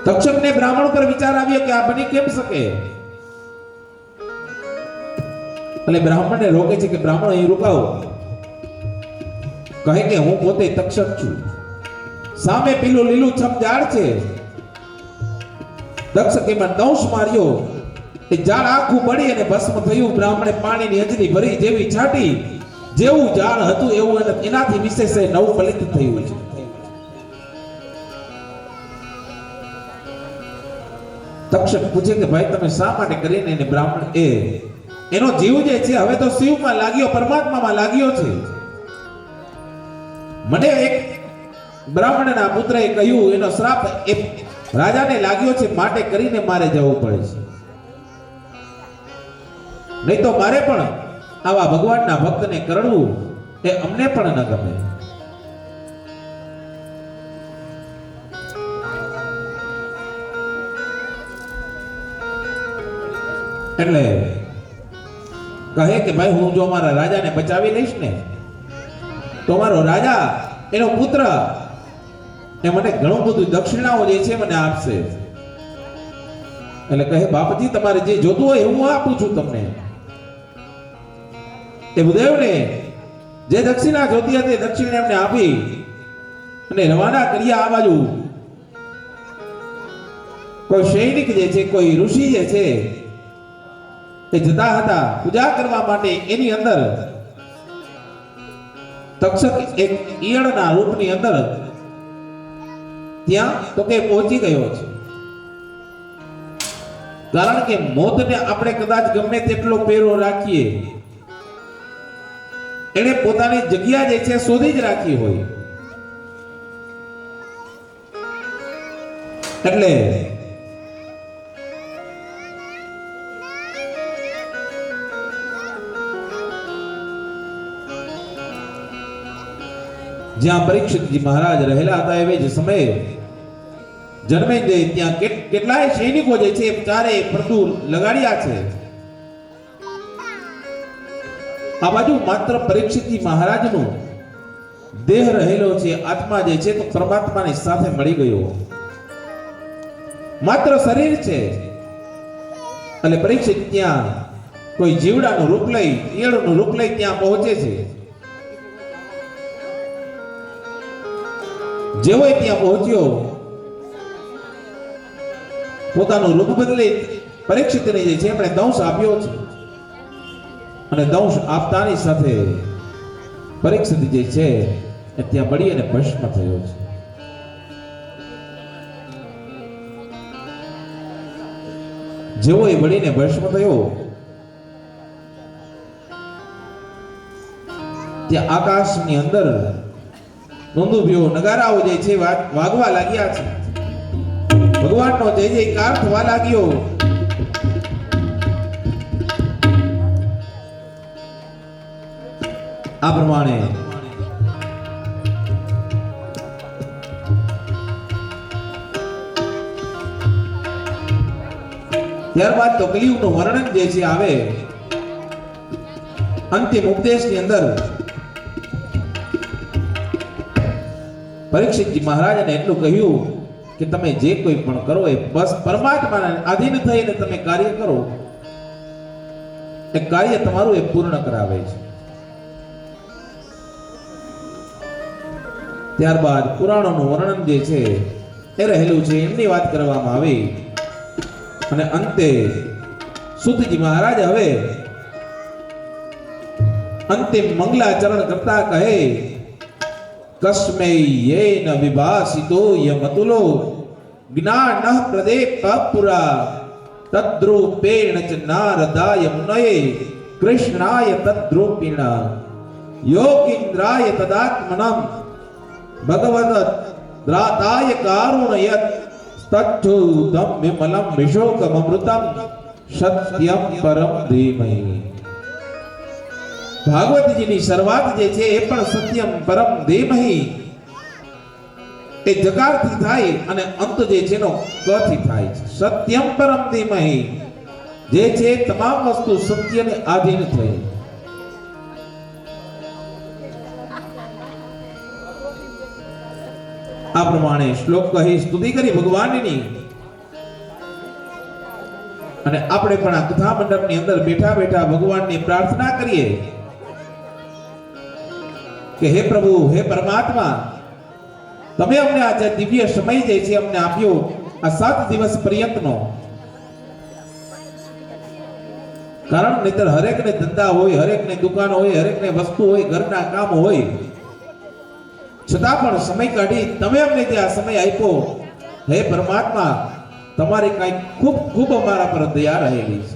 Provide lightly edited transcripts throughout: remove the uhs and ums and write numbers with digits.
તક્ષકને બ્રાહ્મણ પર વિચાર આવ્યો કે આ બની કેમ શકે? એટલે બ્રાહ્મણને રોકે છે કે બ્રાહ્મણ અહીં રોકાવો. કહે કે હું પોતે તક્ષક છું. સામે પેલું લીલું છમ ઝાડ છે. તક્ષકે એમાં દંશ માર્યો. એ ઝાડ આખું બળી અને ભસ્મ થયું. બ્રાહ્મણે પાણીની અંજલી ભરી જેવી છાટી, જેવું ઝાડ હતું એવું એનાથી વિશેષ નવું ફલિત થયું છે. તક્ષક પૂછે કે ભાઈ તમે શા માટે કરીને? એને બ્રાહ્મણ એનો જીવ જે છે હવે તો શિવમાં લાગ્યો, પરમાત્મામાં લાગ્યો છે. મને એક બ્રાહ્મણના પુત્રએ કહ્યું એનો શ્રાપ એ રાજાને લાગ્યો છે, માટે કરીને મારે જવું પડે છે. નહીં તો મારે પણ આવા ભગવાનના ભક્તને કરડવું એ અમને પણ ન ગમે. એટલે કહે કે ભાઈ હું જો મારા રાજાને બચાવી લઈશ ને તો મારો રાજા એનો પુત્ર એ મને ઘણું બધું દક્ષિણાઓ જે છે મને આપશે. એટલે કહે બાપજી તમારે જે જોતું હોય હું આપું છું તમને. એ ભૂદેવને જે દક્ષિણા જોતી હતી દક્ષિણા એમને આપી અને રવાના કર્યા. આ બાજુ કોઈ સૈનિક જે છે, કોઈ ઋષિ જે છે એ જતા હતા પૂજા કરવા માટે. એની અંદર તક્ષક એક ઈયળના રૂપની અંદર ત્યાં તો કે પહોંચી ગયો છે. કારણ કે મોતને આપણે કદાચ ગમે તેટલો પેરો રાખીએ, એને પોતાની જગ્યા જે છે શોધી જ રાખી હોય. એટલે જ્યાં પરીક્ષિતજી મહારાજ રહેલા હતા એવે જ સમયે જન્મેજય ત્યાં કેટલાય સૈનિકો જે છે ચારે પ્રતુ લગાડ્યા છે. આ બાજુ માત્ર પરીક્ષિતજી મહારાજનો દેહ રહેલો છે, આત્મા જે છે તો પરમાત્માની સાથે મળી ગયો. માત્ર શરીર છે. એટલે પરીક્ષિત ત્યાં કોઈ જીવડાનું રૂપ લઈ, ઈયળનું રૂપ લઈ ત્યાં પહોંચે છે. જેવો ત્યાં પહોંચ્યો પોતાનું રૂપ બદલી પરીક્ષિતને જે છે એમણે દંશ આપ્યો છે. અને દંશ આપતાની સાથે પરીક્ષિત જે છે એ ત્યાં બળી અને ભસ્મ થયો છે. જેવો એ બળીને ભસ્મ થયો ત્યાં આકાશની અંદર નોંધુભ્યો નગારાઓ જે છે વાગવા લાગ્યા છે. ભગવાનનો જય જયકાર થવા લાગ્યો. આ પ્રમાણે ત્યારબાદ તો કલિયુગનું વર્ણન જે છે આવે. અંતિમ ઉપદેશની અંદર પરીક્ષિતજી મહારાજને એટલું કહ્યું કે તમે જે કોઈ પણ કરો એ બસ પરમાત્માના આધીન થઈને તમે કાર્ય કરો. એ કાર્ય તમારું એ પૂર્ણ કરાવે છે. ત્યારબાદ પુરાણોનું વર્ણન જે છે એ રહેલું છે, એમની વાત કરવામાં આવી. અને અંતે સુતજી મહારાજ હવે અંતિમ મંગલાચરણ કરતા કહે કસ્મે યેન વિભાસિતો યમતુલો જ્ઞાનઃ પ્રદેપ પુરા તદ્રૂપેણ ચ નારદાય મુનયે કૃષ્ણાય તદ્રૂપિણ યોગીન્દ્રાય તદાત્મનમ ભગવદ દ્રાતાય કારુણયત તચ્છુદમ વિમલમ વિશોકમૃતમ સત્યમ પરમ ધીમહિ. ભાગવતજીની શરૂઆત જે છે એ પણ સત્યમ પરમ ધીમહિ એ જકારથી થાય અને અંત જે છે નો કથી થાય છે. સત્યમ પરમ ધીમહિ જે છે તમામ વસ્તુ સત્યને આધીન થઈ. આ પ્રમાણે શ્લોક કહી સ્તુતિ કરી ભગવાનની. અને આપણે પણ આ કથા મંડપની અંદર બેઠા બેઠા ભગવાનની પ્રાર્થના કરીએ કે હે પ્રભુ, હે પરમાત્મા, તમે અમને આ જે દિવ્ય સમય જે છે અમને આપ્યો, આ 7 દિવસ પર્યંતનો, કારણ નહીતર હરેકને ધંધા હોય, હરેકને દુકાન હોય, હરેકને વસ્તુ હોય, ઘરના કામ હોય, છતાં પણ સમય કાઢી તમે અમને જે આ સમય આપ્યો, હે પરમાત્મા, તમારી કઈ ખૂબ ખૂબ અમારા પર દયા રહેલી છે.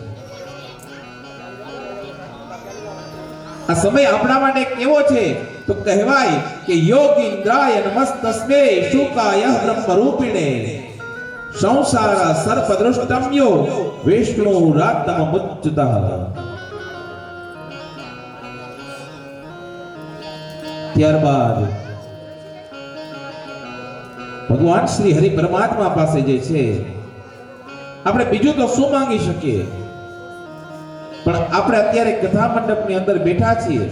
આ સમય આપણા માટે કેવો છે તો કહેવાય કે યોગીન્દ્રાય નમસ્તસ્મે શુકાય બ્રહ્મરૂપિણે સંસાર સર્પદૃષ્ટમ્યો વિષ્ણુ રાતમ મુચ્ચતઃ. ત્યારબાદ ભગવાન શ્રી હરિ પરમાત્મા પાસે જે છે આપણે બીજું તો શું માંગી શકીએ, પણ આપણે અત્યારે કથા મંડપની અંદર બેઠા છીએ,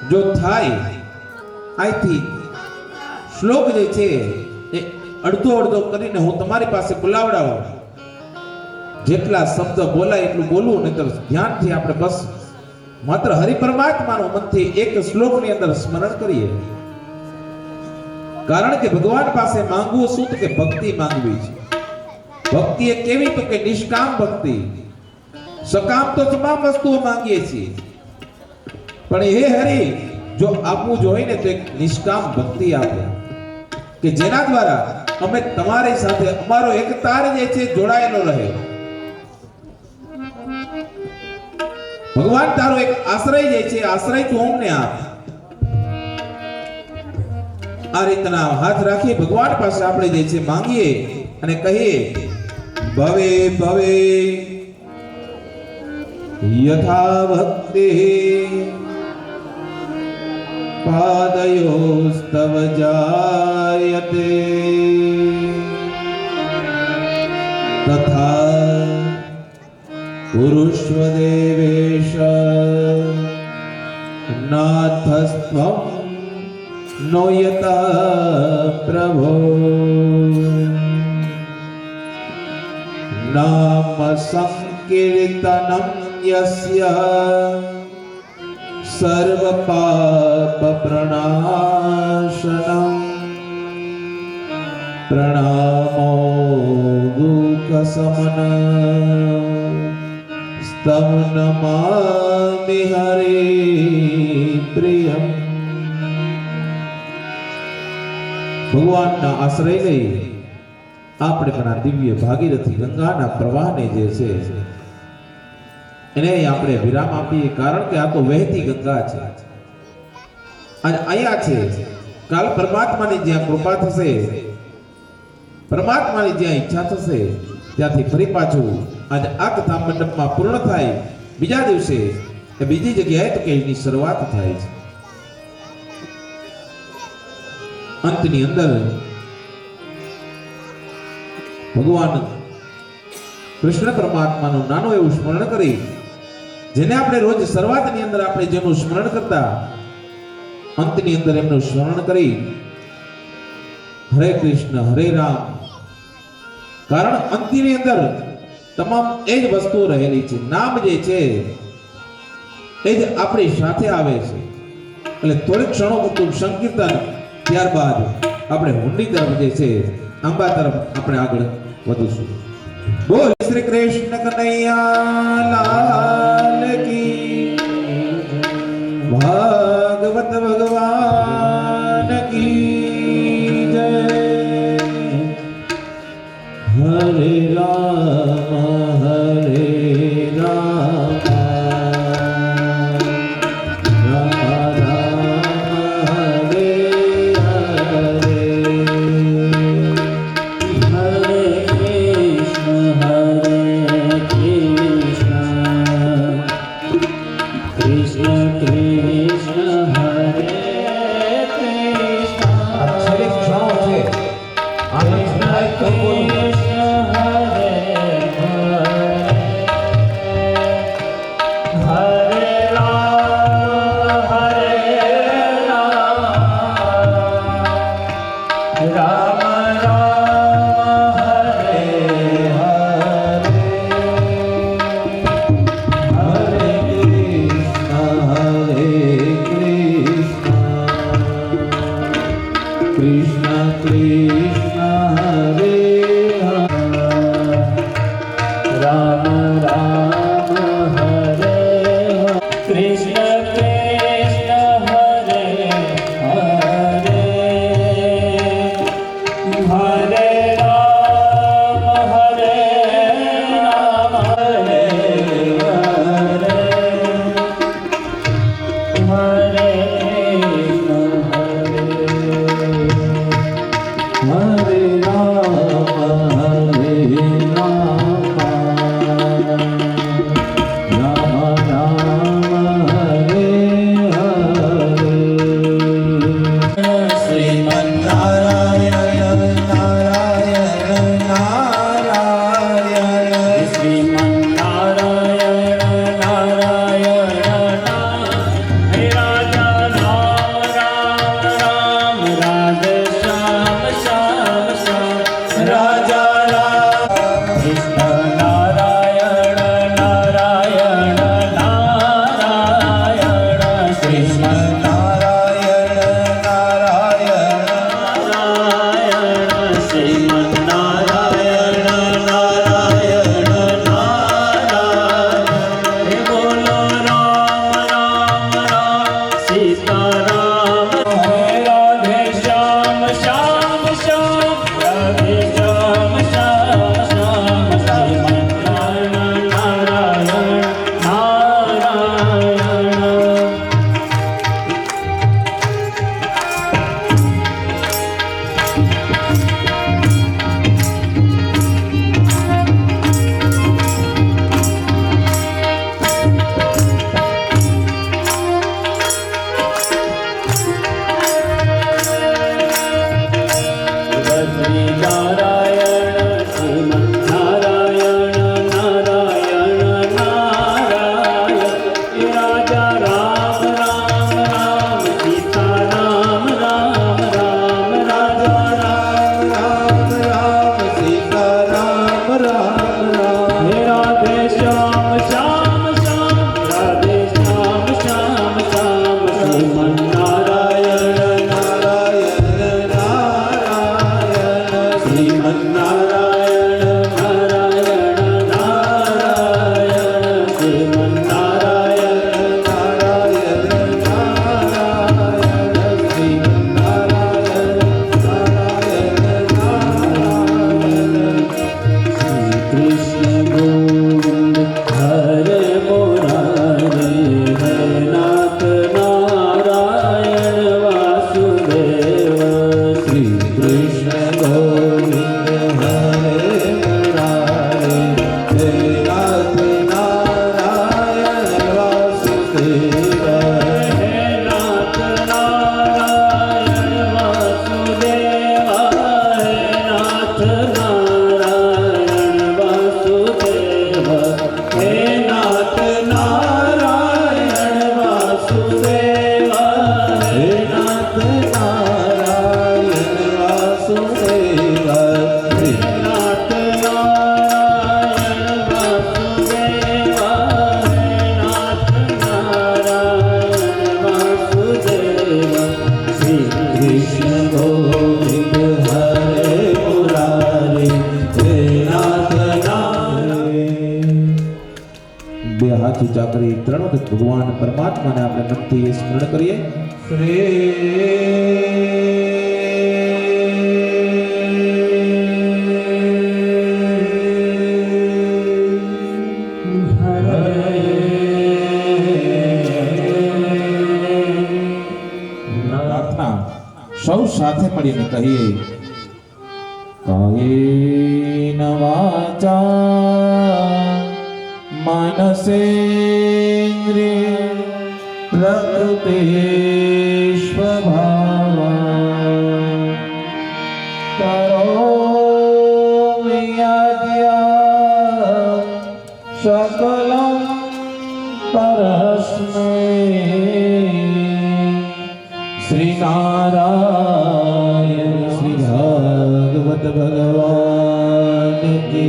જો થાય અહીંથી શ્લોક જે છે એ અડધો અડધો કરીને હું તમારી પાસે બોલાવડાવું, જેટલા શબ્દ બોલાય એટલું બોલવું, નહીતર ધ્યાનથી આપણે બસ માત્ર હરિ પરમાત્માનું મનથી એક શ્લોકની અંદર સ્મરણ કરીએ. કારણ કે ભગવાન પાસે માંગવું શું તો કે ભક્તિ માંગવી છે. ભક્તિ એ કેવી તો કે નિષ્કામ ભક્તિ. સકામ તો તમામ વસ્તુઓ માંગીએ છીએ, પણ હે હરિ, જો આપવું જોઈએ ને તો એક નિષ્કામ ભક્તિ આપે કે જેના દ્વારા અમે તમારી સાથે અમારો એક તાર જે છે જોડાયેલો રહે. ભગવાન તારો એક આશ્રય જે છે આશ્રય તું અમને આપ. આ રીતના હાથ રાખી ભગવાન પાસે આપણે જે છે માંગીએ અને કહીએ ભવે ભવે યથા ભક્તિ પાદયોસ્તવ જાયતે તથા પુરુષ્વ દેવેશ નાથસ્ત્વં નો યતા પ્રભો નામ સંકીર્તનમ યસ્ય સર્વ પાપ પ્રણાશનમ પ્રણામો દુઃખ સમન સ્તમ નમામિ હરિ પ્રિયમ. ભગવાનના આશ્રય લઈ આપણે પણ આ દિવ્ય ભાગીરથી ગંગાના પ્રવાહને જે છે એને આપણે વિરામ આપીએ, કારણ કે આ તો વહેતી ગંગા છે અને અહીંયા છે. કાલ પરમાત્માની જ્યાં કૃપા થશે, પરમાત્માની જ્યાં ઈચ્છા થશે, ત્યાંથી ફરી પાછું આજે આ કથા મંડપમાં પૂર્ણ થાય. બીજા દિવસે બીજી જગ્યાએ તો કે એની શરૂઆત થાય છે. અંતની અંદર ભગવાન કૃષ્ણ પરમાત્માનું નાનું એવું સ્મરણ કરી, જેને આપણે રોજ શરૂઆતની અંદર આપણે જેનું સ્મરણ કરતા, અંતની અંદર એમનું સ્મરણ કરી હરે કૃષ્ણ હરે રામ. કારણ અંતની અંદર તમામ એ જ વસ્તુઓ રહેલી છે. નામ જે છે એ જ આપણી સાથે આવે છે. એટલે થોડીક ક્ષણો પૂરતું સંકીર્તન, ત્યારબાદ આપણે હુંડી તરફ જે છે આંબા તરફ આપણે આગળ વધીશું. બોલ શ્રી કૃષ્ણ કનૈયા લાલ કી, ભાગવત ભગવાન કી જય. હરે રામ હરે રામ Hare हाथ ऊंचा करी त्रण वखत भगवान परमात्मा ने अपने मन थी स्मरण करिए। प्रार्थना सौ साथे મળીને કહીએ। કાયેન વાચા मनसेन्द्रिय प्रकृति स्वभावा करोमि यद्यत् सकलं परस्मै श्री नारायण श्री भागवत भगवान की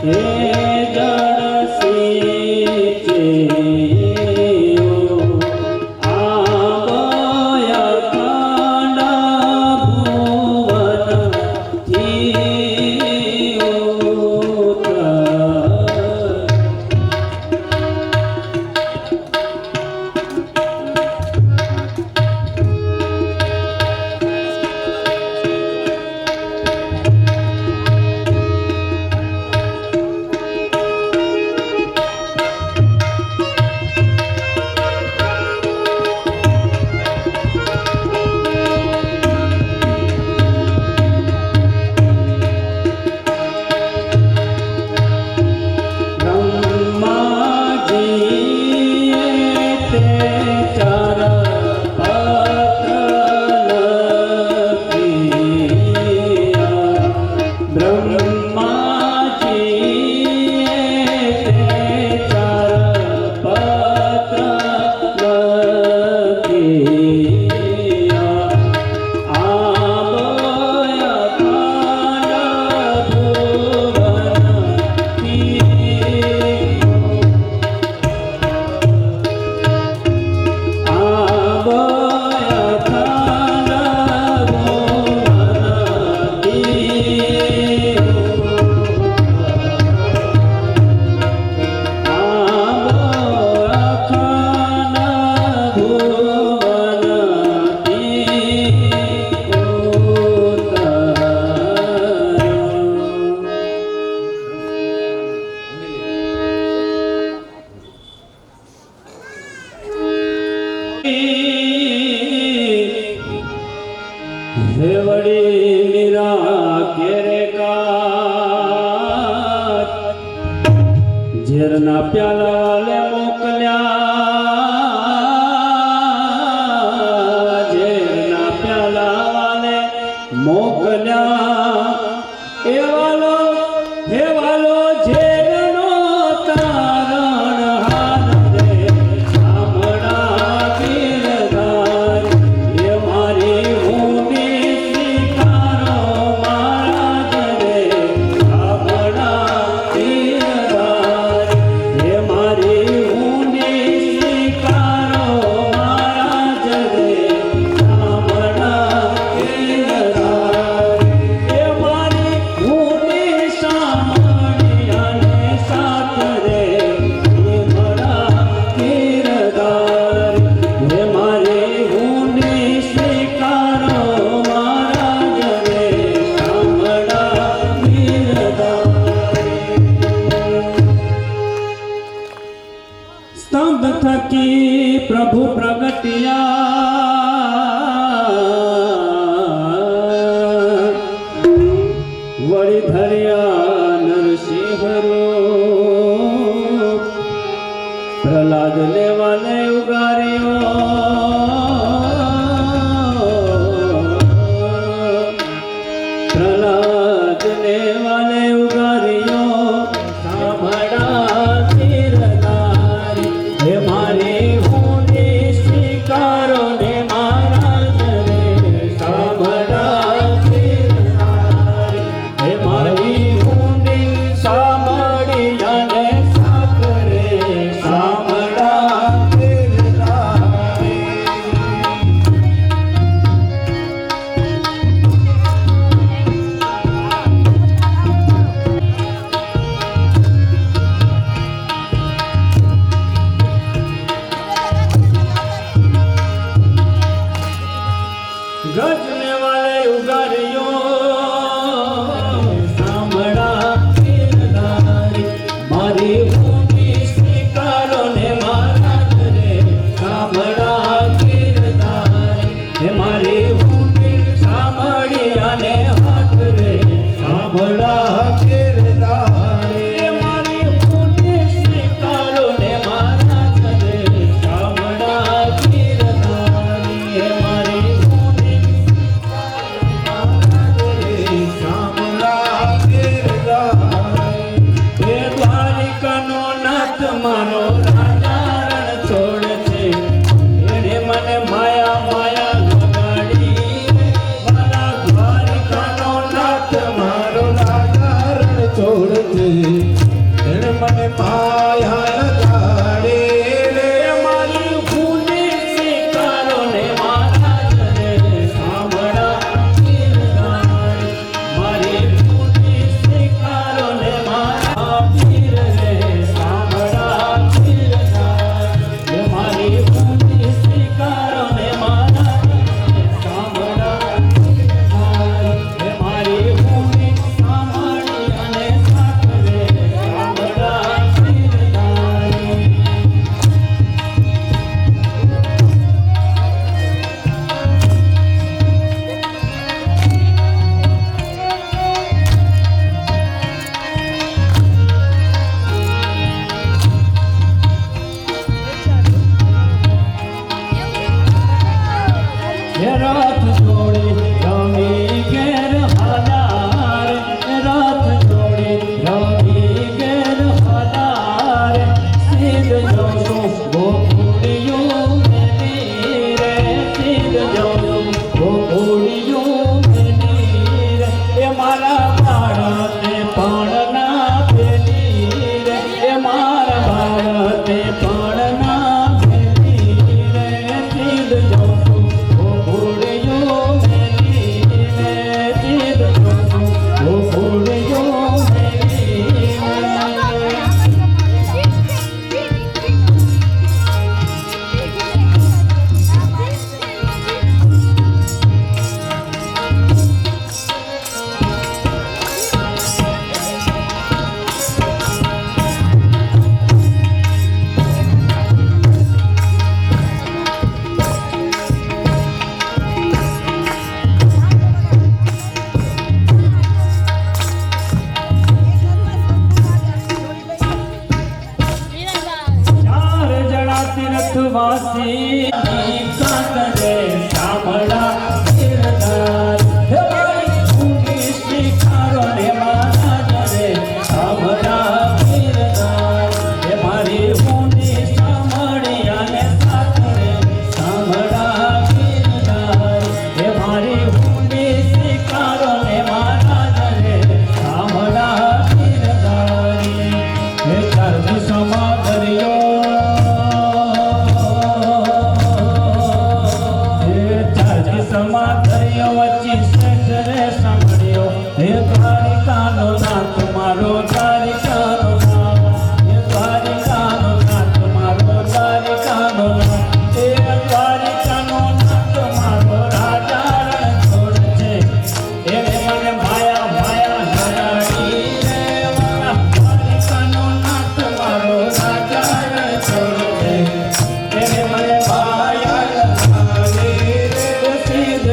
હે જળ સીંચે વળી મીરા કેરે કાચ ઝેરના પ્યાલા વાલે મોકલ્યા ઝેરના પ્યાલા વાલે મોકલ્યા હે વાલો ઝેરનો તારણ હાર રે સામડા પીરદાર એ મારી ઊંડી સ્વીકારો મહારાજ રે સામડા પીરદાર એ મારી ઊંડી સ્વીકારો મહારાજ રે સામડા પીરદાર એ મારી ઊંડી સામડિયાને સાથ રે એ મારા પીરદાર એ મારી ઊંડી સ્વીકારો મહારાજ રે સામડા પીરદાર સ્તંભ થકી પ્રભુ પ્રગટ્યા વળી ધર્યા નરસિંહ રૂપ પ્રહલાદ લેવાને ઉગાર્યો પ્રહલાદ લેવાને ઉગાર્યો સાંભળા તીરધારી હે મારી ઊંડી સ્વીકારો ને મહારાજ રે સાંભળા તીરધારી હે મારી ઊંડી સાંભળિયાને સાથ રે સાંભળા તીરધારી ગજને વાલે ઉગાર્યો સાંભળા તીરધારી મારી ઊંડી સ્વીકારો ને મહારાજ રે સાંભળા તીરધારી હે મારી ઊંડી સાંભળિયાને હાથ રે સાંભળા તીરધારી હે મારી ઊંડી સ્વીકારો ને મહારાજ રે સાંભળા તીરધારી હે મારી હે દ્વારિકાનો નાથ મારો રાજા રણ છોડ છે એને મને માયા લગાડી મારા દ્વારિકાનો નાથ મારો રાજા રણ છોડ છે તીર્થવાસી કાંકરે સાંભળા ગિરધાર હે મારી ઊંડી શિખારો ને મારા રે સાંભળા ગિરધાર હે મારી ઊંડી સાંભળ્યા ને સાંકરે સાંભળા ગિરધાર હે મારી ઊંડી શિખારો ને મારા રે સાંભળા ગિરધાર હે ચાર દિશામાં દરિયો વચ્ચે શેઠ રે સાંભળ્યો હે દ્વારિકાનો નાથ મારો દ્વારિકાનો નાથ હે દ્વારિકાનો નાથ મારો દ્વારિકાનો નાથ હે દ્વારિકાનો નાથ મારો રાજા રણછોડ છે એને મને માયા માયા લગાડી રે મારા દ્વારિકાનો નાથ મારો રાજા રણછોડ છે એને મને માયા લગાડી રે સીધ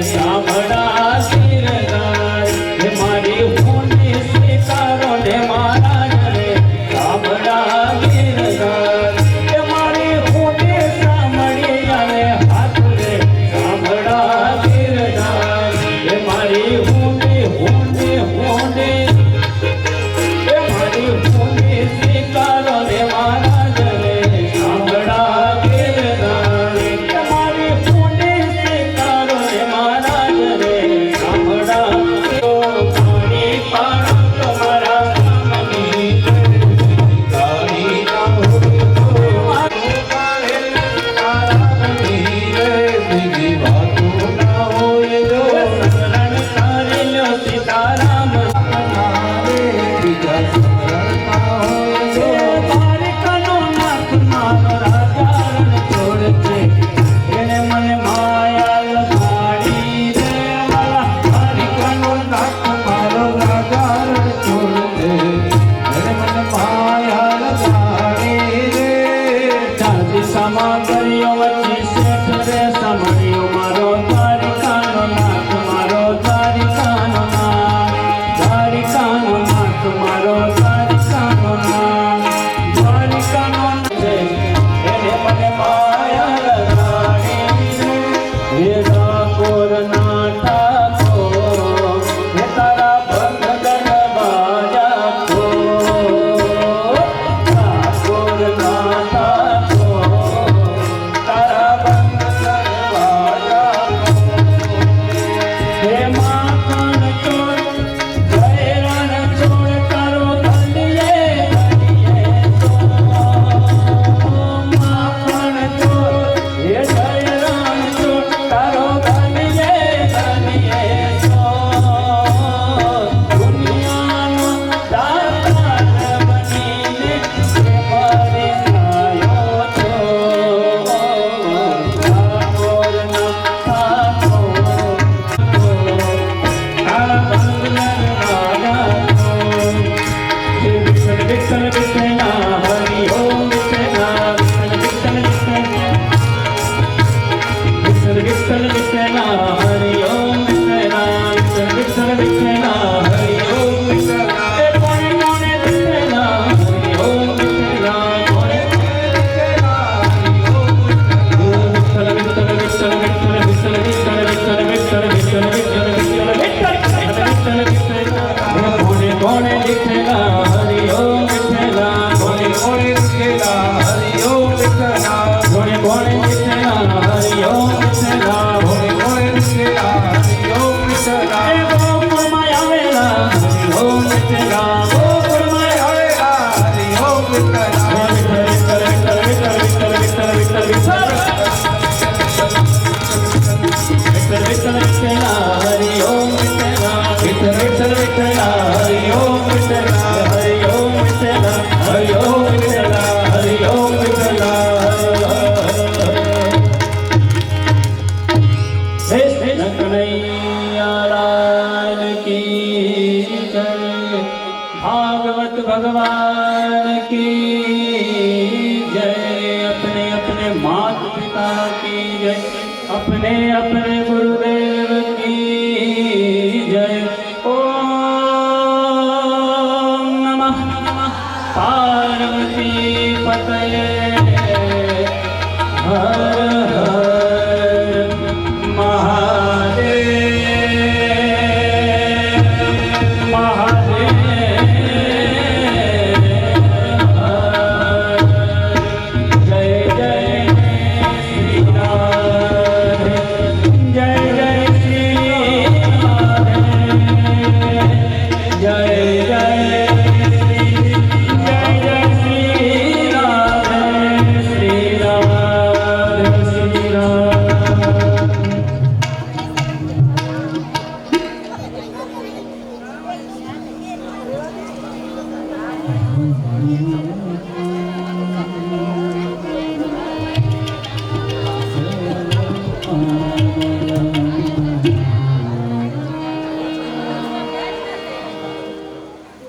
સાંભળા ગિરધાર હે મારી ઊંડી શિખારો ને મારા રે સાંભળા ગિરધાર હે મારી ઊંડી સાંભળ્યા ને હાથ રે સાંભળા ગિરધાર હે મારી ઊંડી ઊંડી ઊંડી હે મારી ઊંડી શિખારો ને મારા રે સાંભળા ગિરધાર હે મારી ઊંડી શિખારો ને મારા રે સાંભળા પાણી પાણા તમારા નામની તારી ના હોય તો મારું કાલે તારાની રે બીજી વાતો ના હોય જો શરણ તારી લો સીતારામ નામે બીજા શરણ ના હોય જો દ્વારિકાનો નાથ મારો રાજા રણછોડ છે એને મને માયા લગાડી રે મારા દ્વારિકાનો નાથ મારો રાજા રણછોડ છે એને મને માયા લગાડી રે ચાર દિશામાં દરિયો વચ્ચે શેઠ રે સાંભળ્યો મારો દ્વારિકાનો નાથ મારો દ્વારિકાનો નાથ દ્વારિકાનો નાથ મારો દ્વારિકાનો નાથ દ્વારિકાનો છે એને મને માયા લગાડી હે ઠાકોર ના ઠાકોર હે તારા બંધન બાજા કો ઠાકોર ના ઠાકોર તારા બંધન બાજા હે માખણ ચોર જય રણછોડ તારો ધણીએ ધણીએ તો માખણ ચોર હે જય રણછોડ તારો ધણીએ ધણીએ તો દુનિયાનો દાતાર બનીને મારી નાયો છો ઠાકોર ના ઠાકોર તારા બંધન રાજા હે વિઠ્ઠલ વિઠ્ઠલ વિઠ્ઠલા હરિ ઓમ વિઠ્ઠલા વિઠ્ઠલ વિઠ્ઠલ વિઠ્ઠલ વિઠ્ઠલ વિઠ્ઠલા હરિ ઓમ વિઠ્ઠલા વિઠ્ઠલ વિઠ્ઠલ વિઠ્ઠલા હરિ ઓમ વિઠ્ઠલા હે કોણે કોણે વિઠ્ઠલા હરિ ઓમ વિઠ્ઠલા કોણે કોણે વિઠ્ઠલા હરિ ઓમ વિઠ્ઠલા વિઠ્ઠલ વિઠ્ઠલ વિઠ્ઠલ વિઠ્ઠલ વિઠ્ઠલ વિઠ્ઠલ વિઠ્ઠલ વિઠ્ઠલ વિઠ્ઠલ વિઠ્ઠલ કોણે વિઠ્ઠલા હરિ ઓમ વિઠ્ઠલા કોણે કોણે વિઠ્ઠલા હરિ ઓમ વિઠ્ઠલા કોણે કોણે વિઠ્ઠલા હરિ ઓમ વિઠ્ઠલા કોણે કોણે વિઠ્ઠલા હરિ ઓમ વિઠ્ઠલા હે ગોકુળમાં આવેલા હરિ ઓમ વિઠ્ઠલા ગોકુળમાં આવેલા હરિ ઓમ વિઠ્ઠલા વિઠ્ઠલ વિઠ્ઠલ વિઠ્ઠલ વિઠ્ઠલ વિઠ્ઠલ વિઠ્ઠલ વિઠ્ઠલ વિઠ્ઠલ વિઠ્ઠલા હરિ ઓમ વિઠ્ઠલા વિઠ્ઠલ વિઠ્ઠલ વિઠ્ઠલા હરિ ઓમ વિઠ્ઠલા હરિ ઓમ વિઠ્ઠલા भागवत भगवान की जय। अपने अपने माता पिता की जय, अपने अपने गुरुदेव की जय। ओम नमः पार्वती पतये हर हर महादेव महादेव। जय जय श्री राधे, जय जय श्री राधे, जय जय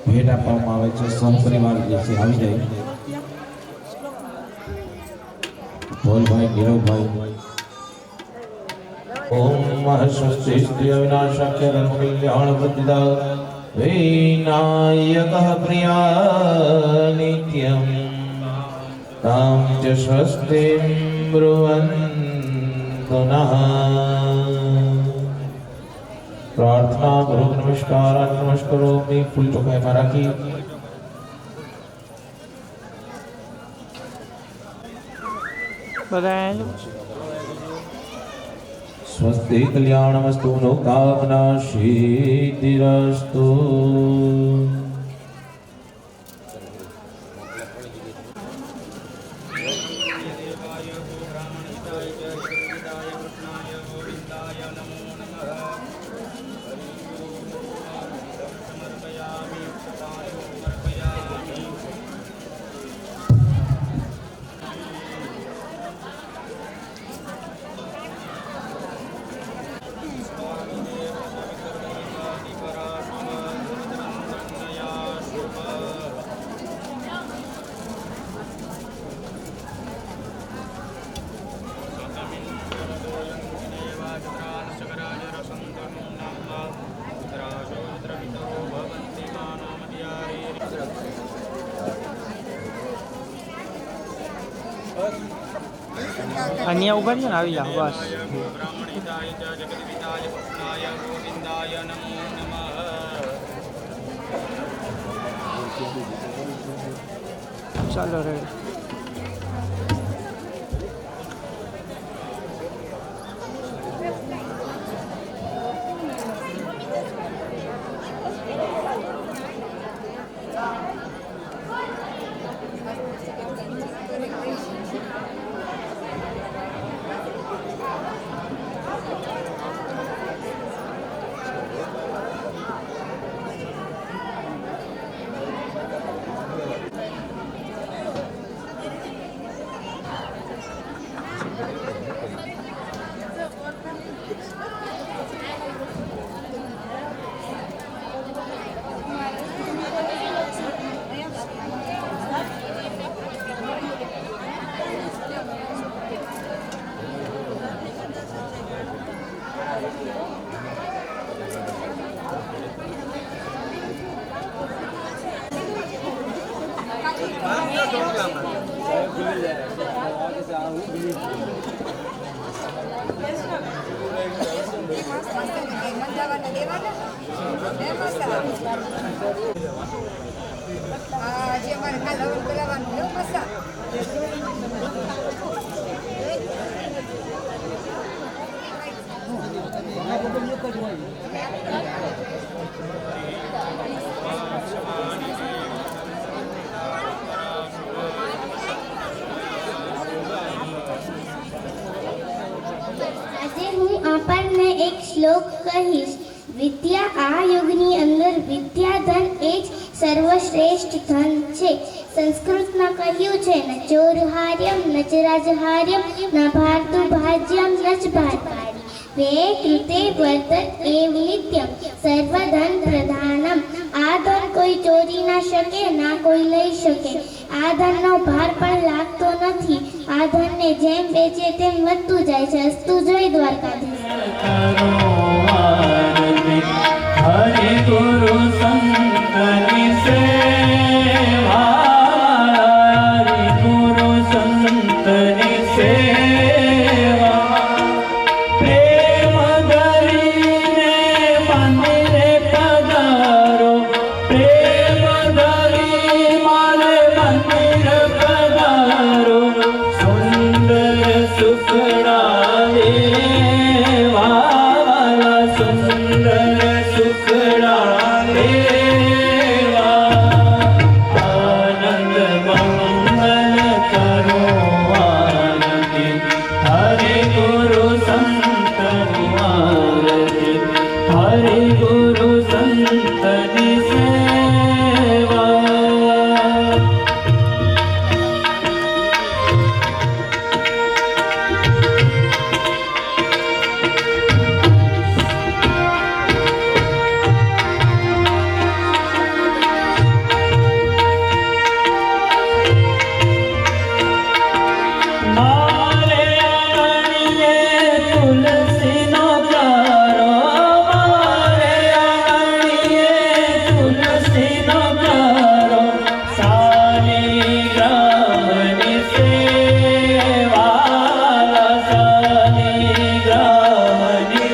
ભેટ આપવામાં આવે છે સહપરિવાર જે છે આવી જાય ભોલભાઈ નીરવભાઈ ઓમ સ્વસ્તિ સ્ત્રી અવિનાશાખ્ય કલ્યાણ વૃદ્ધિદા વિનાયકઃ પ્રિયા નિત્યમ તામ ચ સ્વસ્તિં બ્રુવન્તુ નઃ। प्रार्थना गुरु नमस्कार नमस्कारोमि फूल चौकाई में राखी स्वस्ति कल्याणमस्तु नो कामना सिद्धिरस्तु। અહીંયા ઉભા રહ્યો ને આવી જાઓ બસ ચાલો રેડી આપણને એક શ્લોક કહીશ। વિદ્યા આ યુગની અંદર વિદ્યાધન એ જ સર્વશ્રેષ્ઠ ધન છે। સંસ્કૃતમાં કહ્યું છે ન ચોરહાર્યમ ન ચ રાજહાર્યમ ન ભારતુ ભાજ્યમ ન ચ ભારકારી વે કૃતે વર્તત એવ નિત્યમ સર્વધન પ્રધાનમ। આ ધન કોઈ ચોરી શકે ના કોઈ લઈ શકે. આ ધનનો ભાર પણ લાગતો નથી. આ ધનને જેમ વેચે તેમ વધતું જાય છે. અસ્તુ જય દ્વારકાધીશ. હરે ગુરુ સંતની સેવા, હરે ગુરુ સંતની સેવા, પ્રેમ ધરીને મંદિરે પધારો, પ્રેમ ધરી મારે મંદિર પધારો, સુંદર સુખડા દેવા, સુંદર સુખડા દેવા, આનંદ મંગલ કરો આરતી, હરે ગુરુ સંતની આરતી, હરે ગુરુ સંતની સેવા. મારે આંગણીએ તુલસીનો પ્યારો, મારે આંગણીએ તુલસીનો પ્યારો, શાલિગ્રામની સેવા, શાલિગ્રામની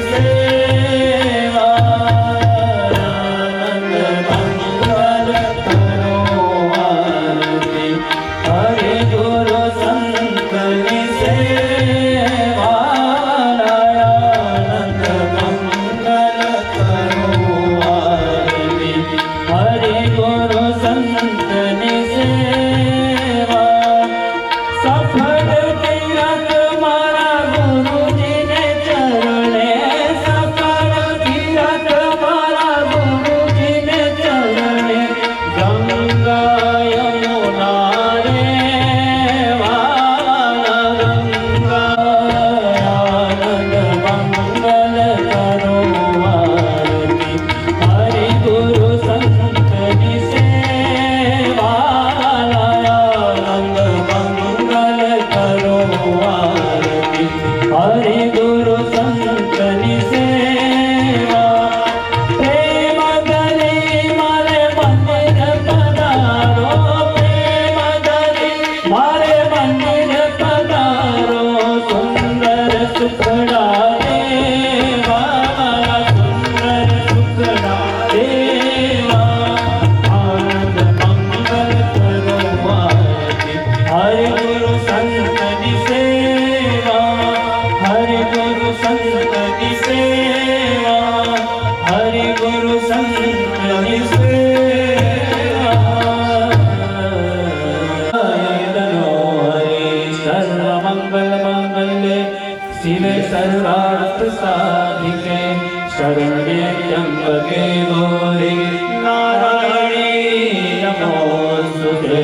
સેવા, આનંદ મંગલ કરો આરતી, હરે ગુરુ સંતની સેવા, આનંદ મંગલ કરો આરતી, હરે ગુરુ સંતની સેવા. સફળ તીરથ મારા ગુરુજીને ચરણે, સફળ તીરથ મારા ગુરુજીને ચરણે, ગંગા યમુના રે આનંદ મંગલ કરો આરતી, હરે ગુરુ સંતની સેવા, આનંદ મંગલ કરો આરતી, હરે ગુરુ સંતની સેવા. પ્રેમ ધરી મારે મંદિર પધારો, પ્રેમ ધરી મારે મંદિર પધારો, સુંદર સુખડા દેવા, સુંદર સુખડા દેવા, આનંદ મંગલ કરો આરતી, હરે ગુરુ સંતની સેવા, હરે ગુરુ સંતની સેવા, હરે ગુરુ સંતની સેવા. હરે સર્વમંગલ માંગલ્યે શિવે સર્વાર્થ સાધિકે, શરણ્યે ત્ર્યંબકે ગૌરી નારાયણી નમોસ્તુતે,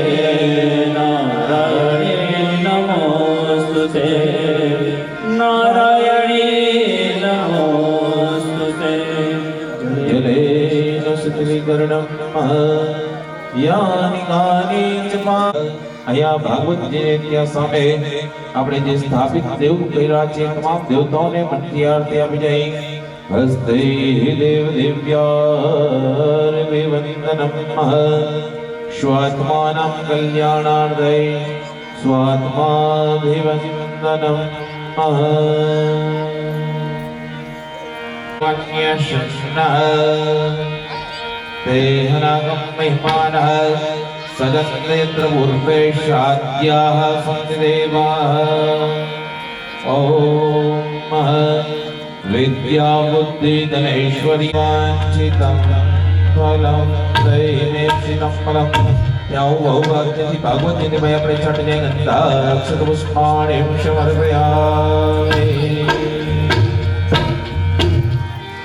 નારાયણી નમોસ્તુતે, નારાયણી નમોસ્તુતે. જલેન સુત્રીકરણમ યાની કાની ચ અહીંયા ભાગવતજીને ત્યાં સામે આપણે જે સ્થાપિત દેવ કર્યા છે તમામ દેવતાઓને મનથી આરતી આપી જાય. હસ્તે દેવ દેવ્યાર્વિવંદનમ સ્વાત્માનમ કલ્યાણાર્થે સ્વાત્માભિવંદનમ तेहनागम महिमानः सदस्नेत्र पूर्वेशाद्याः सन्ति देवाः. ॐ विद्या बुद्धि धनैश्वर्याञ्चितं फलं दैवेक्षितं फलं. ત્યાં ભૌભાગ્યથી ભાગવતજીની ભાઈ આપણે છઠને ગંધા અક્ષત પુષ્પાણિ સમર્પયામિ.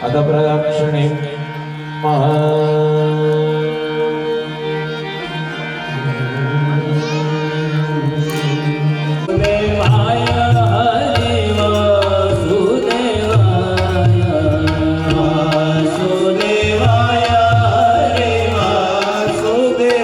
અધ પ્રદક્ષિણે દેવાય હરે વાસુદેવાય, વાસુદેવાય હરે વાસુદેવાય.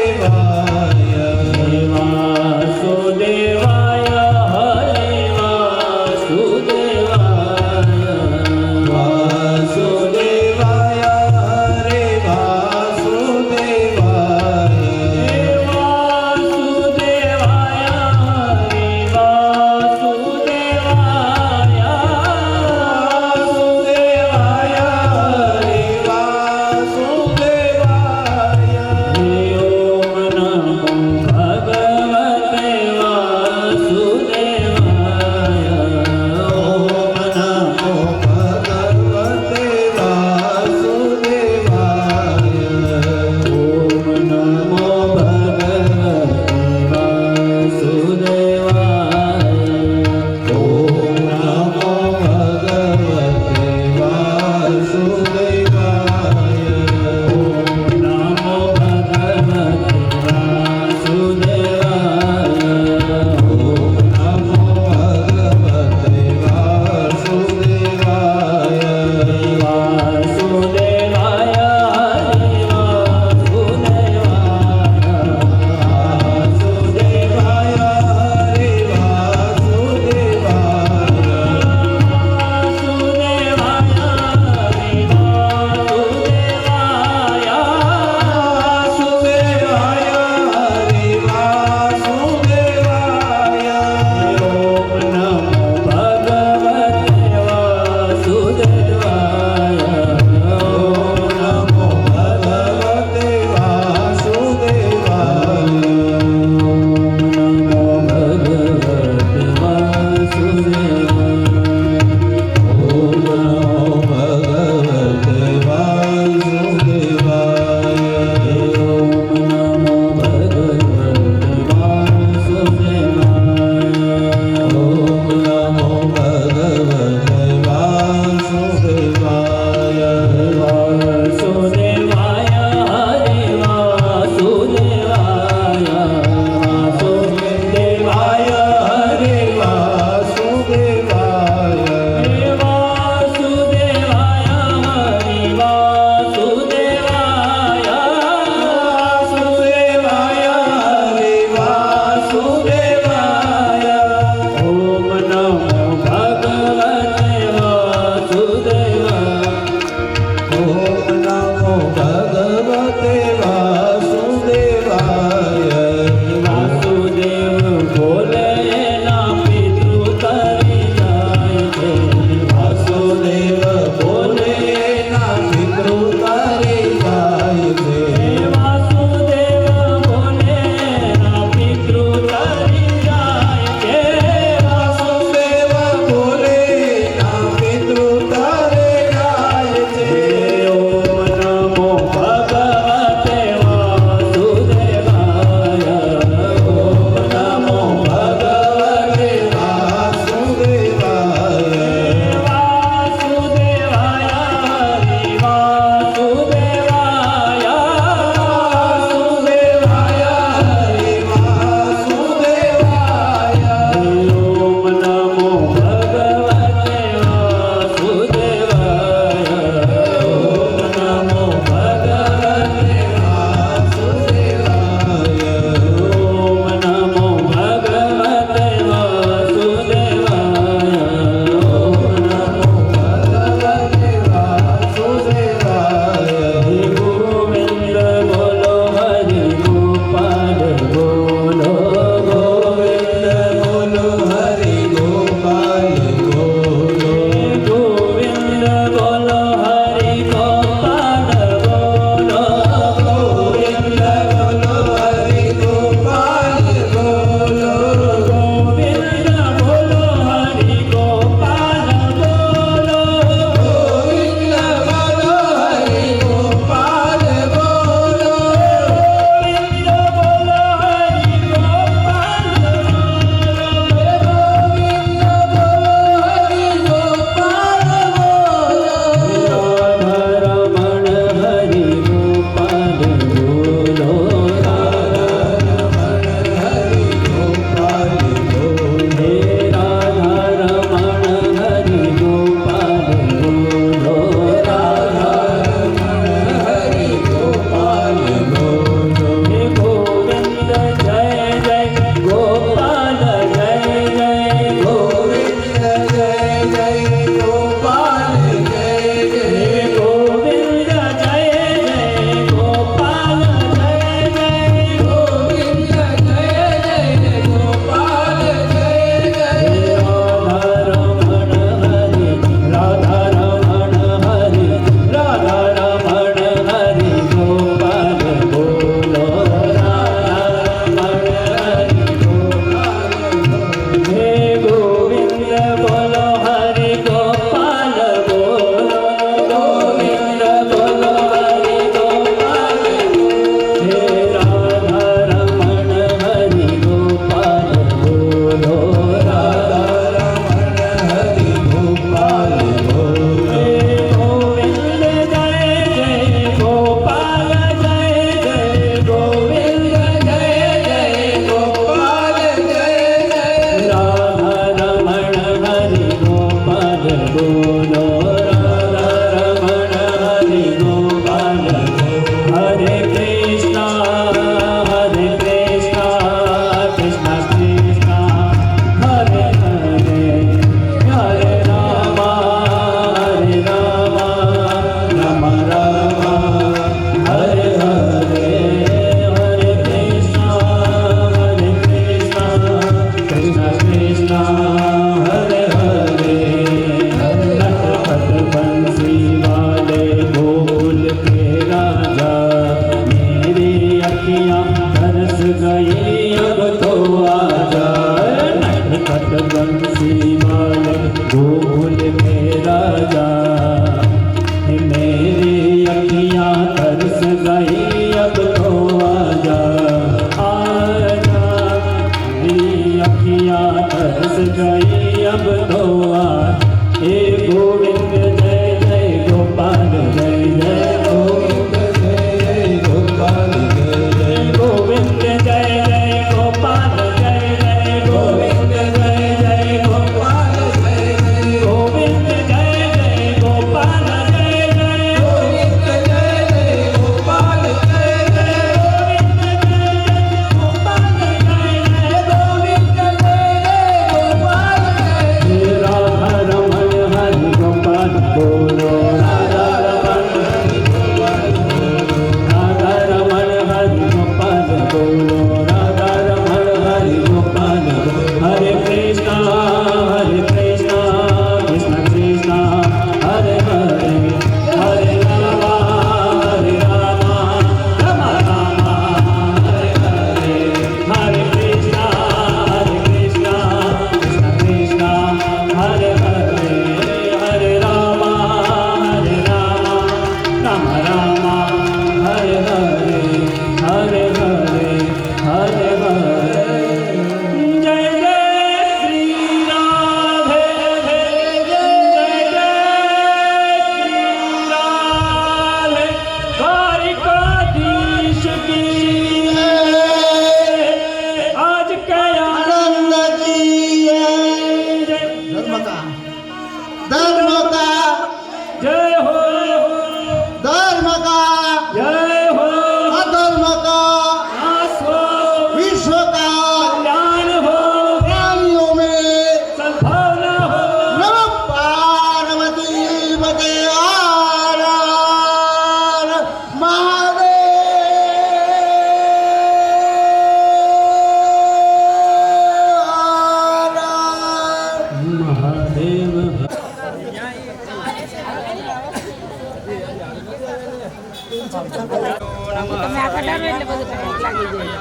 તમે આ કઢાવો એટલે બધું કઢાવ લાગી જાય.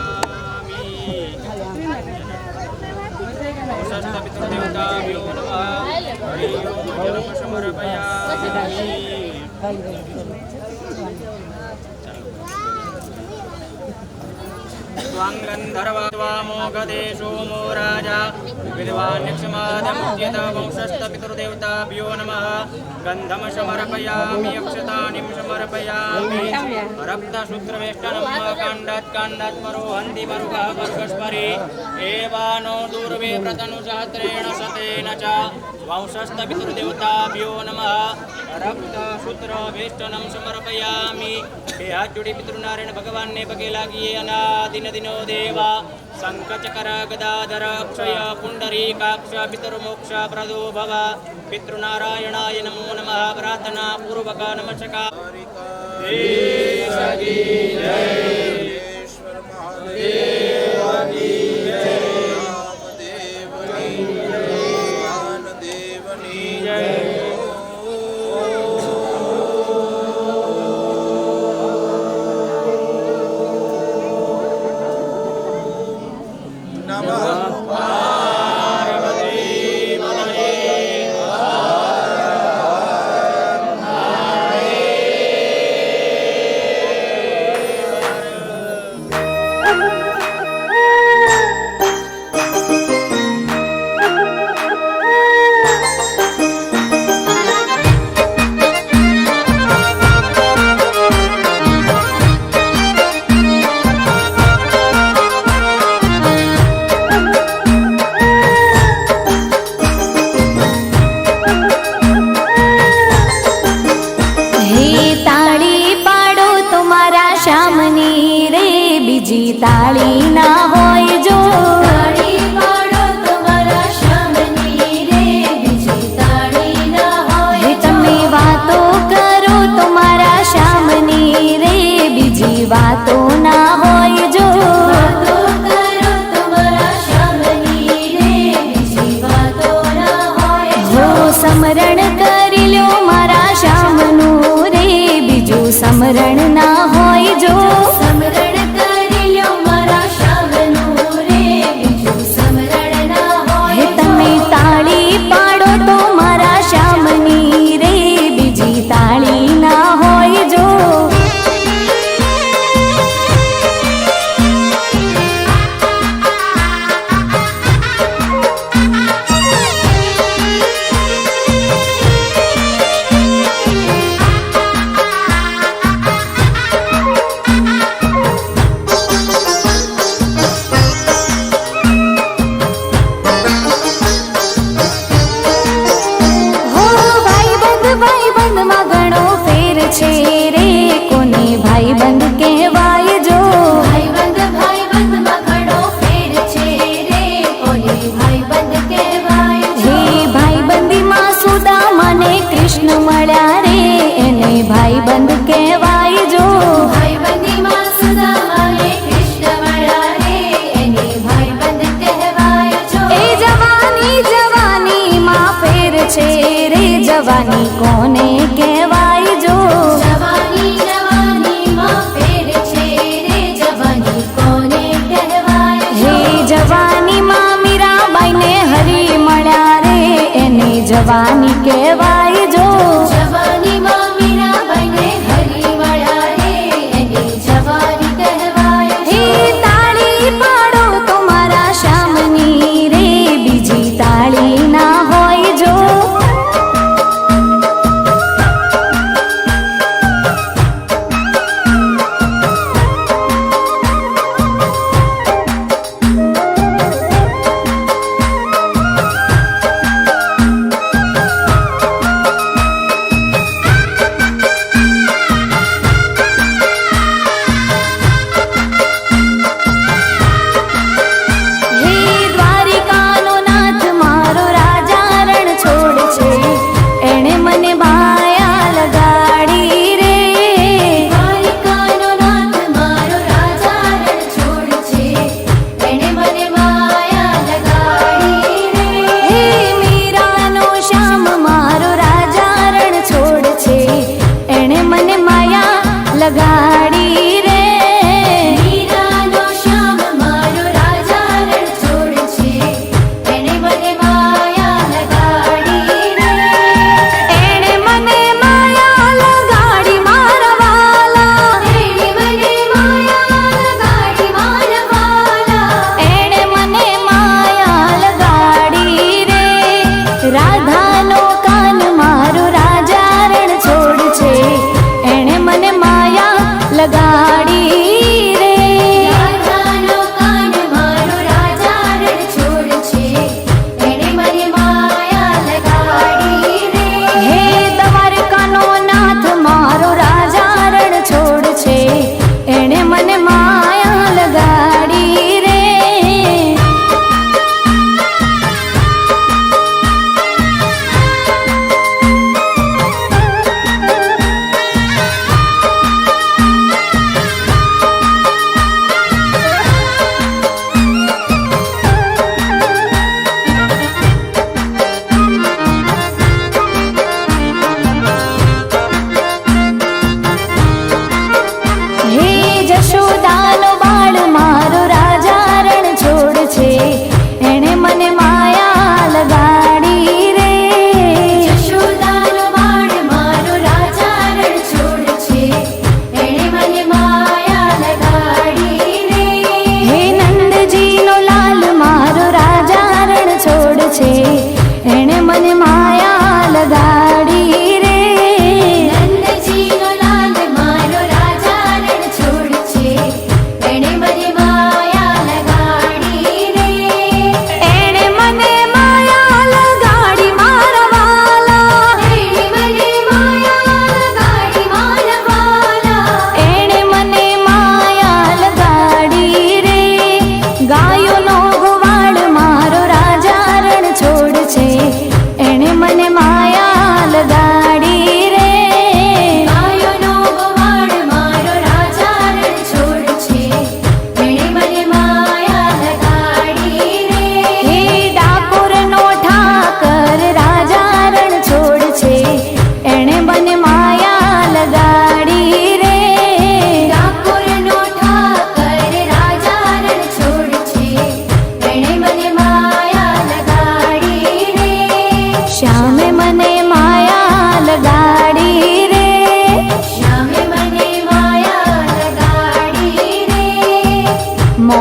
પિતૃદેવતાભ્યો નમઃ. હરિ ઓમ સમર્પયામિ. स्वाङ्गन्धर्वामोघदेशो राजा विद्वान्यक्षमादमुच्यत वंशस्तपितृदेवताभ्यो नमः. गन्धं समर्पयामि अक्षतानिं समर्पयामि. रक्तसूत्रवेष्टनं काण्डात् मरोहन्ति मरुगः मरुगस्परि एवानो दूर्वे व्रतनुसहस्रेण शतेन च वंशस्तपितृदेवताभ्यो नमः. रक्तसूत्रवेष्टनं समर्पयामि. हे हाथ जोड़ी पितृनारायण भगवान ने पगे लागिए अनादिन दिनो देवा. शंखचकर गदाधर अक्षय पुंडरीकाक्ष पितृमोक्ष प्रदो भव. पितृनारायणाय नमो नमः. प्रार्थना पूर्वक नमस्कार. તાળી ના હોય જો તાળી પાડો તમારા શ્યામની રે બીજી તાળી ના હોય તમે વાતો કરો તમારા શ્યામની રે બીજી વાતો ના હોય જો વાતો કરો તમારા શ્યામની રે બીજી વાતો ના હોય જો સમરણ કરી લ્યો મારા શ્યામનું રે બીજું સમરણ ના હોય જો સમરણ તાળી ના હોય જો જવાની કોને કહેવાય જો જવાની જવાની માં ફેર છે રે જવાની કોને કહેવાય હે જવાની માં મીરાબાઈ ને હરી મળ્યા રે એને જવાની કહેવાય જો જવાની માં મીરાબાઈ ને હરી મળ્યા રે એને જવાની કહેવાય હે તાળી પાડો તો મારા શ્યામની રે બીજી તાળી ના હોય જો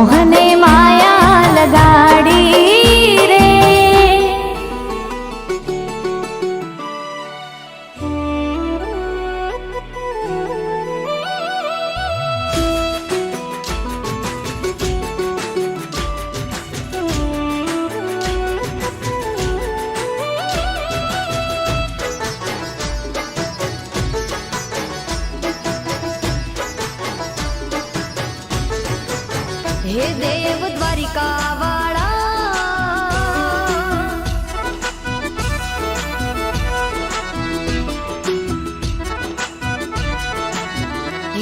મોહને માયા લગાડી રે. હે દેવ દ્વારિકા વાળા,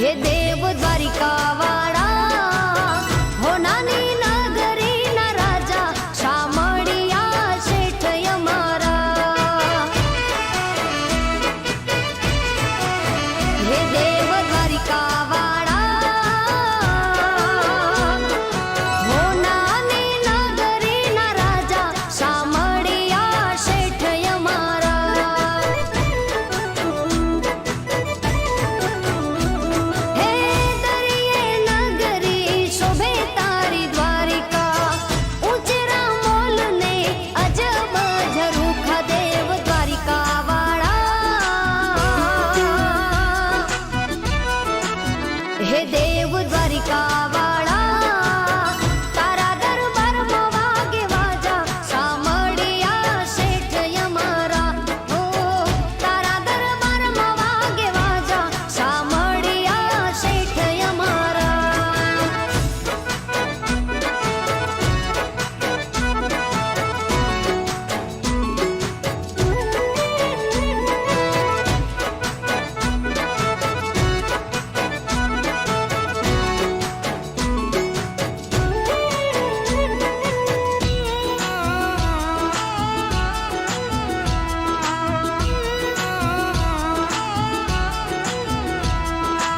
હે દેવ દ્વારિકા વાળા, હો નાની નગરી ના રાજા શામળિયા શેઠ અમારા. હે દેવ દ્વારિકા વાળા, હે દેવ દ્વારિકા વાળા, તારા દરબારમાં વાગે વાજા શામળિયા શેઠ અમારા. હો તારા દરબારમાં વાગે વાજા શામળિયા શેઠ અમારા.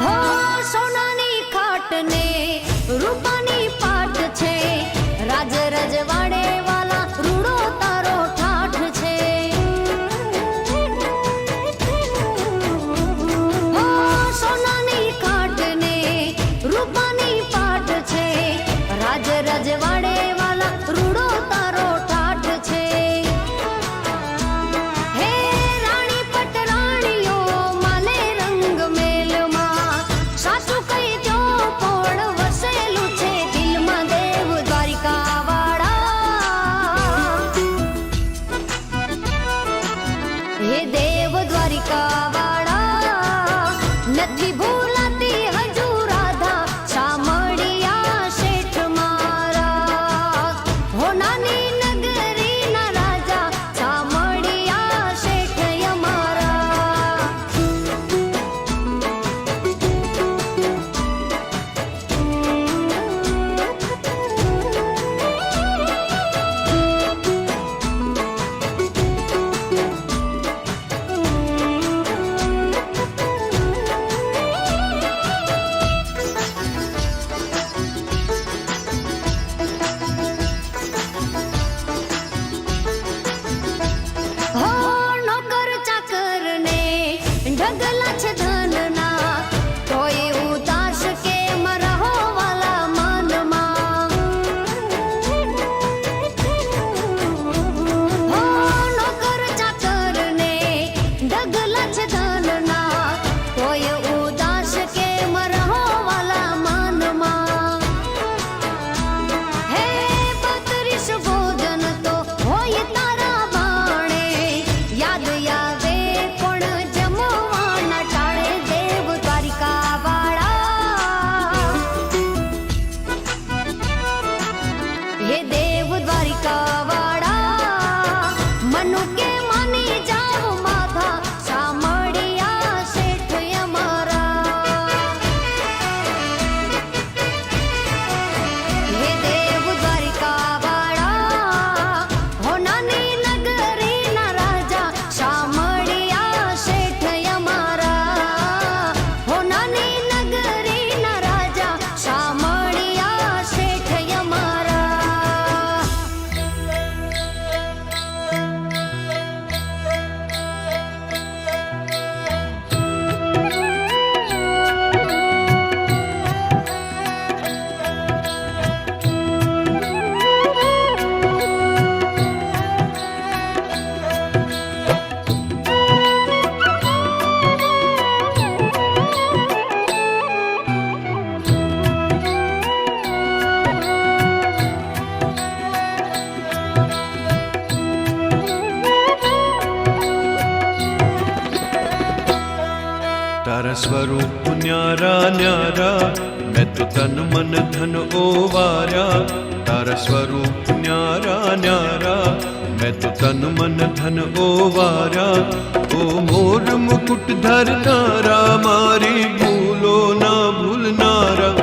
હો સોનાની ખાટ ને રૂપાની પાટ છે, રાજ રજવાડે વાલા રૂડો તારો ઠાઠ છે. હો સોનાની ખાટ ને રૂપાની પાટ છે, રાજ રજવાડે વાલા રૂડો તારો ઠાઠ છે. હે રાણી પટરાણીઓ માલે રંગ મેલમાં, સાચું કહી દો કોણ વસેલું છે स्वरूप न्यारा न्यारा, मैं तो तन मन धन ओवार्या। तारा स्वरूप न्यारा न्यारा, मैं तो तन मन धन ओवार्या। ओ मोर मुकुट धरनारा, मारी भूलो ना भूलनारा।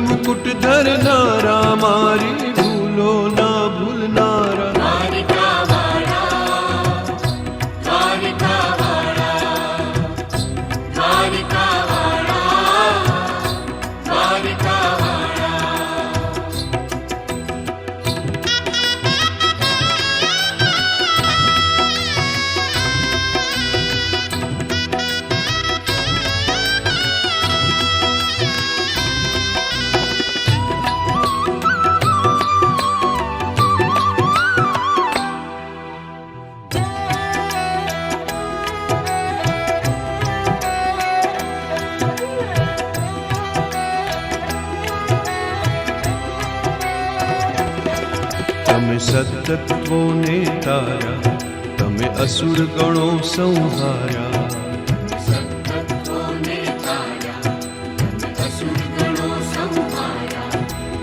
मुकुट धरनारा, मारी भूलो ना भूलनारा। તમે સતત્વોને તાર્યા, તમે અસુર ગણો સંહાર્યા।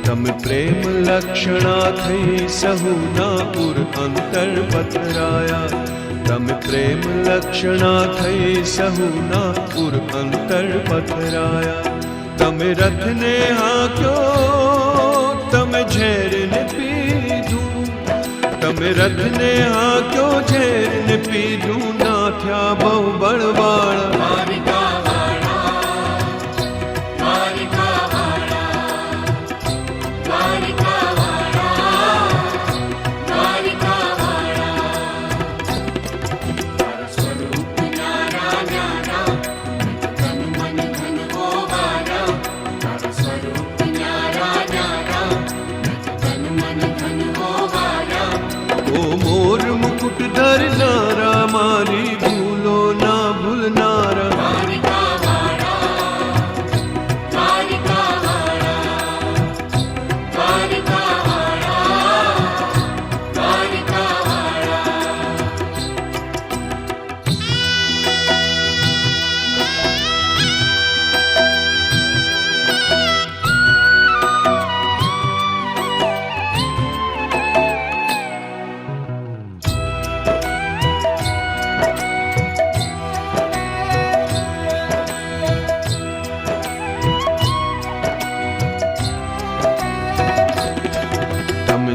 તમે પ્રેમ લક્ષણા થઈ સહુના પુર અંતર પથરાયા। તમે પ્રેમ લક્ષણા થઈ સહુના પુર અંતર પથરાયા। તમે રથને હાંક્યો, તમે ઝેરને પીધું। તમે રથને હાંક્યો, ઝેરને પીધું। ના થયા બહુ બળવાળા। मुकुट धरनारा, मारी भूलो ना भूलनारा।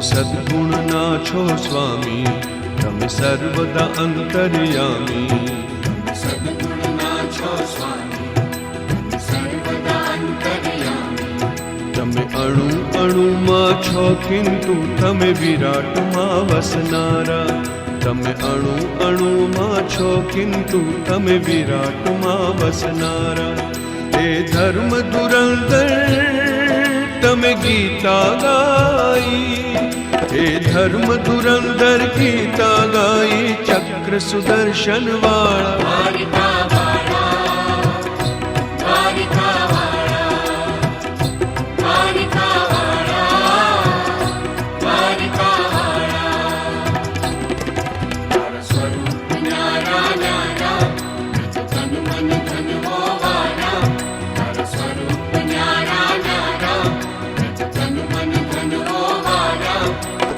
સદગુણના છો સ્વામી, તમે સર્વદા અંતર્યામી। તમે અણુ અણુમાં છો, કિંતુ તમે વિરાટમાં વસનારા। તમે અણુ અણુમાં છો, કિંતુ તમે વિરાટમાં વસનારા। હે ધર્મ ધુરંધર, તમે ગીતા ગાઈ। हे धर्म धुरंधर गीता गाई, चक्र सुदर्शन वाला।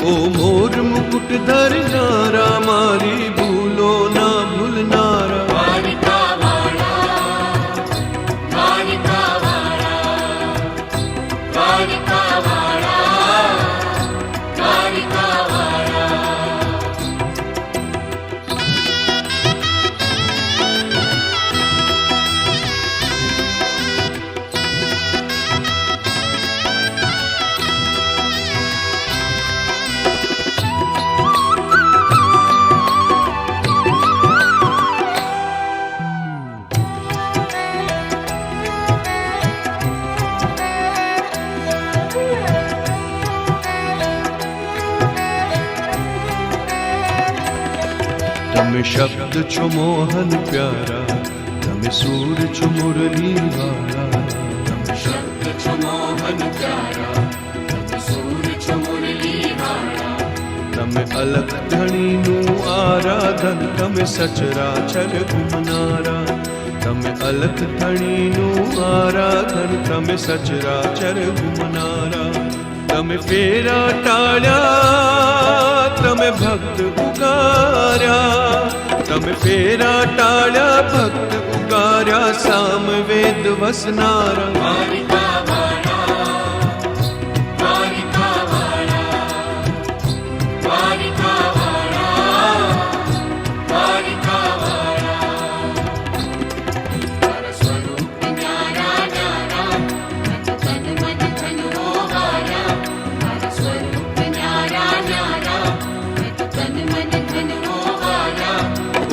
ओ मोर मुकुट धरनारा, मारी भूलो ना भूलनारा। તમે શબ્દ છો મોહન પ્યારા, તમે સૂર છો મુરલી વાળા. તમે શબ્દ છો મોહન પ્યારા, તમે સૂર છો મુરલી વાળા. તમે અલખ ધણીનું આરાધન, તમે સચરાચર ઘૂમનારા. તમે અલખ ધણીનું આરાધન, તમે સચરાચર ઘૂમનારા. તમે ફેરા ટાળ્યા, તમે ભક્ત ઉગાર્યા. તમે ફેરા ટાળ્યા, ભક્ત ઉગાર્યા. સામવેદ વસનારા.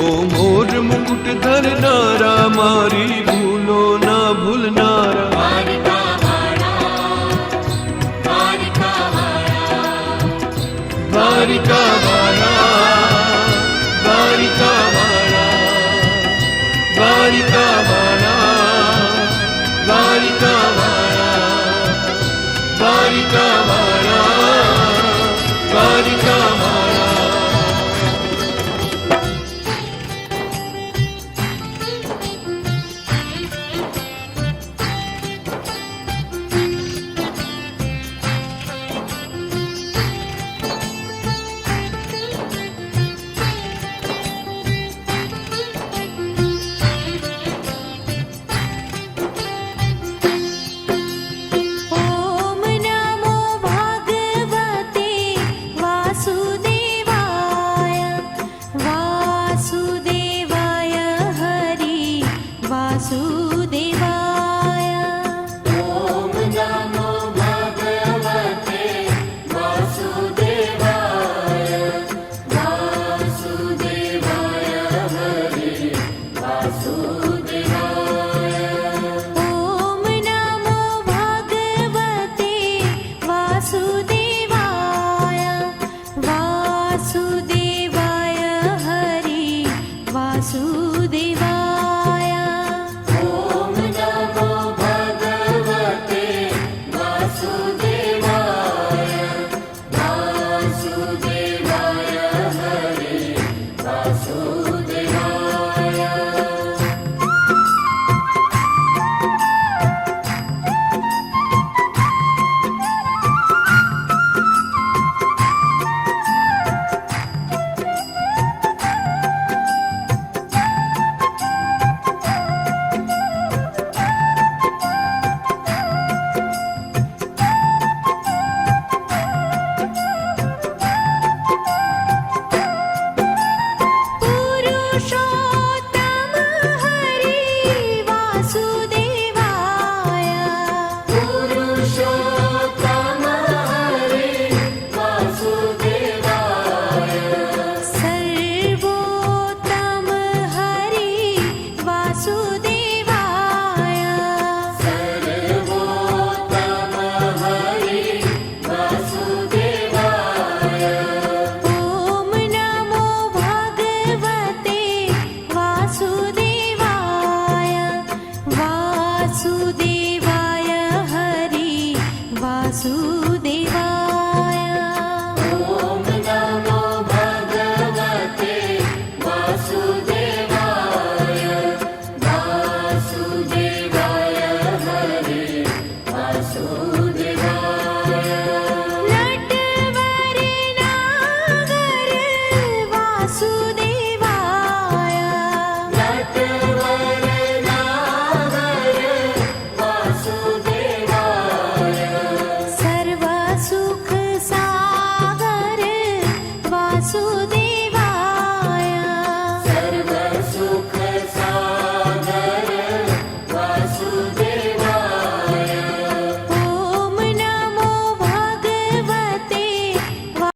ઓ મોર મુકુટ ધરનારા, મારી ભૂલો ના ભૂલનારા. દ્વારિકા